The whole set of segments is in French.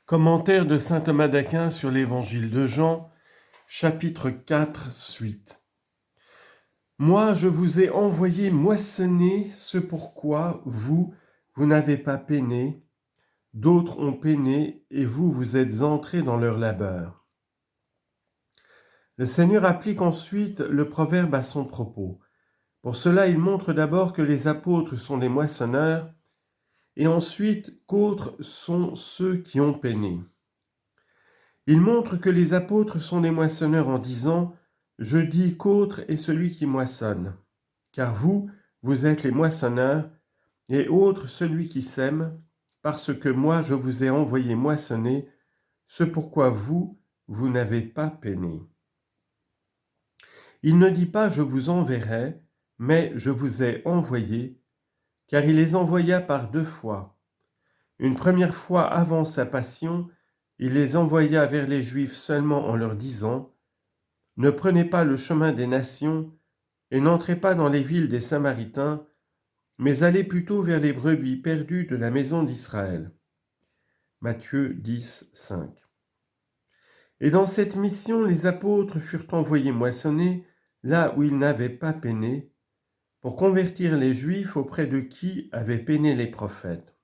Commentaire de saint Thomas d'Aquin sur l'évangile de Jean, chapitre 4, suite. Moi, je vous ai envoyé moissonner ce pourquoi vous n'avez pas peiné, d'autres ont peiné, et vous êtes entrés dans leur labeur. Le Seigneur applique ensuite le proverbe à son propos. Pour cela, il montre d'abord que les apôtres sont des moissonneurs, et ensuite qu'autres sont ceux qui ont peiné. Il montre que les apôtres sont des moissonneurs en disant « Je dis qu'autre est celui qui moissonne, car vous êtes les moissonneurs, et autre celui qui sème, parce que moi je vous ai envoyé moissonner, ce pourquoi vous n'avez pas peiné. » Il ne dit pas « je vous enverrai », mais « je vous ai envoyé », car il les envoya par 2 fois. Une première fois avant sa passion, il les envoya vers les Juifs seulement en leur disant « Ne prenez pas le chemin des nations et n'entrez pas dans les villes des Samaritains, mais allez plutôt vers les brebis perdues de la maison d'Israël. » Matthieu 10, 5. Et dans cette mission, les apôtres furent envoyés moissonner là où ils n'avaient pas peiné, pour convertir les Juifs auprès de qui avaient peiné les prophètes.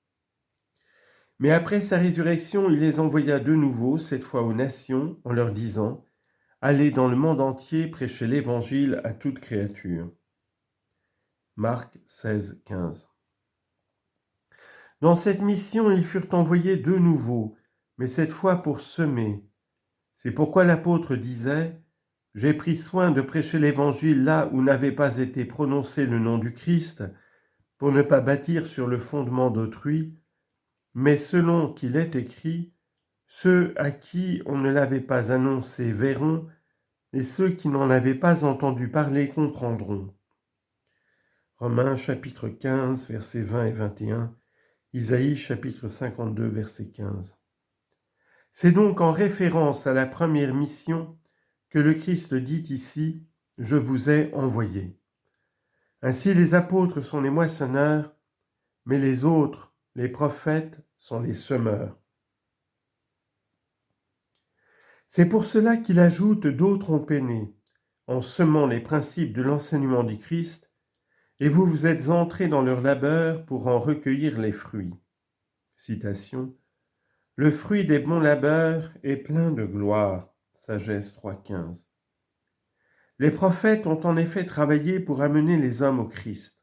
Mais après sa résurrection, il les envoya de nouveau, cette fois aux nations, en leur disant « Allez dans le monde entier prêcher l'Évangile à toute créature. » Marc 16, 15. Dans cette mission, ils furent envoyés de nouveau, mais cette fois pour semer. C'est pourquoi l'apôtre disait « J'ai pris soin de prêcher l'Évangile là où n'avait pas été prononcé le nom du Christ, pour ne pas bâtir sur le fondement d'autrui, mais selon qu'il est écrit, ceux à qui on ne l'avait pas annoncé verront, et ceux qui n'en avaient pas entendu parler comprendront. » Romains chapitre 15, versets 20 et 21, Isaïe chapitre 52, verset 15. C'est donc en référence à la première mission que le Christ dit ici « Je vous ai envoyé ». Ainsi les apôtres sont les moissonneurs, mais les autres, les prophètes, sont les semeurs. C'est pour cela qu'il ajoute « d'autres ont peiné » en semant les principes de l'enseignement du Christ, et vous êtes entrés dans leur labeur pour en recueillir les fruits. Citation. Le fruit des bons labeurs est plein de gloire. Sagesse 3.15. Les prophètes ont en effet travaillé pour amener les hommes au Christ.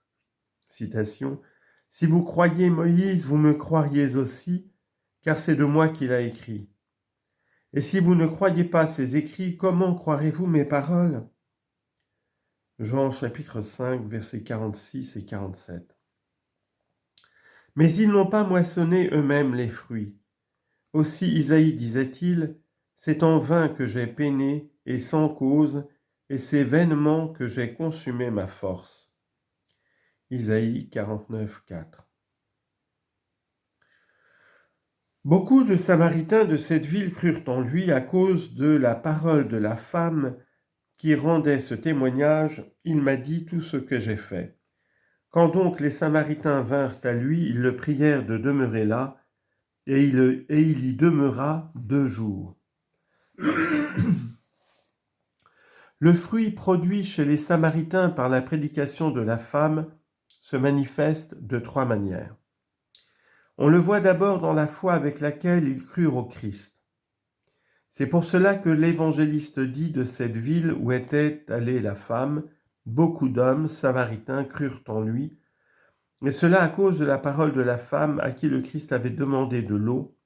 Citation. Si vous croyez Moïse, vous me croiriez aussi, car c'est de moi qu'il a écrit. Et si vous ne croyez pas ces écrits, comment croirez-vous mes paroles ? Jean chapitre 5, versets 46 et 47. Mais ils n'ont pas moissonné eux-mêmes les fruits. Aussi Isaïe disait-il, « C'est en vain que j'ai peiné, et sans cause, et c'est vainement que j'ai consumé ma force. » Isaïe 49, 4. Beaucoup de Samaritains de cette ville crurent en lui à cause de la parole de la femme qui rendait ce témoignage, « Il m'a dit tout ce que j'ai fait. » Quand donc les Samaritains vinrent à lui, ils le prièrent de demeurer là, et il y demeura 2 jours. Le fruit produit chez les Samaritains par la prédication de la femme se manifeste de 3 manières. On le voit d'abord dans la foi avec laquelle ils crurent au Christ. C'est pour cela que l'évangéliste dit de cette ville où était allée la femme, beaucoup d'hommes samaritains crurent en lui, mais cela à cause de la parole de la femme à qui le Christ avait demandé de l'eau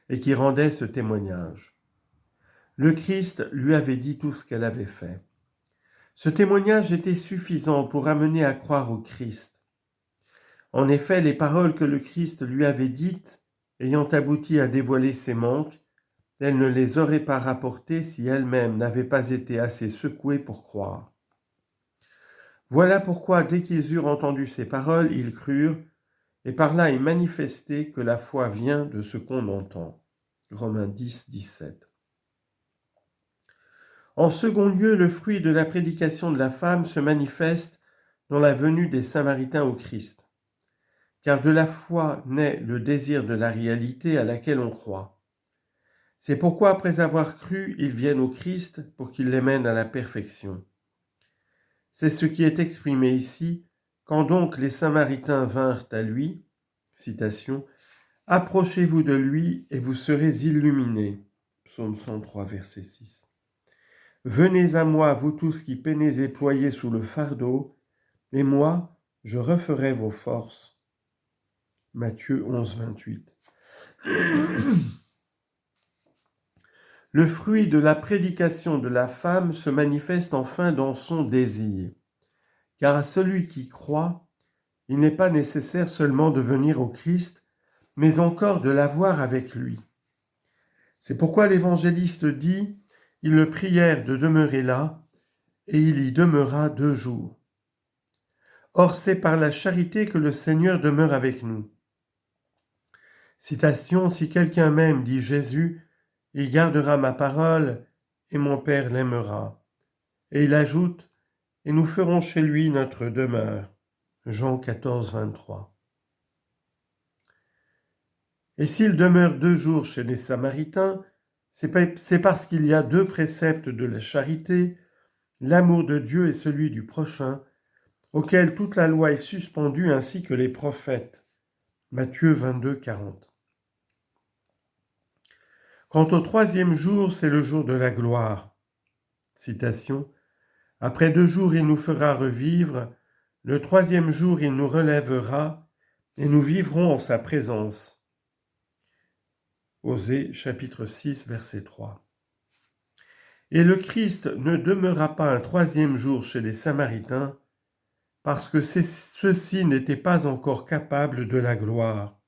et qui rendait ce témoignage. Le Christ lui avait dit tout ce qu'elle avait fait. Ce témoignage était suffisant pour amener à croire au Christ. En effet, les paroles que le Christ lui avait dites, ayant abouti à dévoiler ses manques, elle ne les aurait pas rapportées si elle-même n'avait pas été assez secouée pour croire. Voilà pourquoi, dès qu'ils eurent entendu ces paroles, ils crurent, et par là est manifesté que la foi vient de ce qu'on entend. Romains 10, 17. En second lieu, le fruit de la prédication de la femme se manifeste dans la venue des Samaritains au Christ. car de la foi naît le désir de la réalité à laquelle on croit. C'est pourquoi, après avoir cru, ils viennent au Christ pour qu'il les mène à la perfection. C'est ce qui est exprimé ici, quand donc les Samaritains vinrent à lui, citation, « Approchez-vous de lui et vous serez illuminés » Psaume 103, verset 6. « Venez à moi, vous tous qui peinez et ployez sous le fardeau, et moi, je referai vos forces. » Matthieu 11, 28. Le fruit de la prédication de la femme se manifeste enfin dans son désir. Car à celui qui croit, il n'est pas nécessaire seulement de venir au Christ, mais encore de l'avoir avec lui. C'est pourquoi l'évangéliste dit « Ils le prièrent de demeurer là, et il y demeura 2 jours. » Or c'est par la charité que le Seigneur demeure avec nous. Citation, « Si quelqu'un m'aime, dit Jésus, il gardera ma parole, et mon Père l'aimera. » Et il ajoute, « Et nous ferons chez lui notre demeure. » Jean 14, 23. Et s'il demeure 2 jours chez les Samaritains, c'est parce qu'il y a 2 préceptes de la charité, l'amour de Dieu et celui du prochain, auxquels toute la loi est suspendue ainsi que les prophètes. Matthieu 22, 40. Quant au 3e jour, c'est le jour de la gloire. Citation, « Après 2 jours, il nous fera revivre, le 3e jour, il nous relèvera, et nous vivrons en sa présence. » Osée, chapitre 6, verset 3. Et le Christ ne demeura pas un 3e jour chez les Samaritains, parce que ceux-ci n'étaient pas encore capables de la gloire.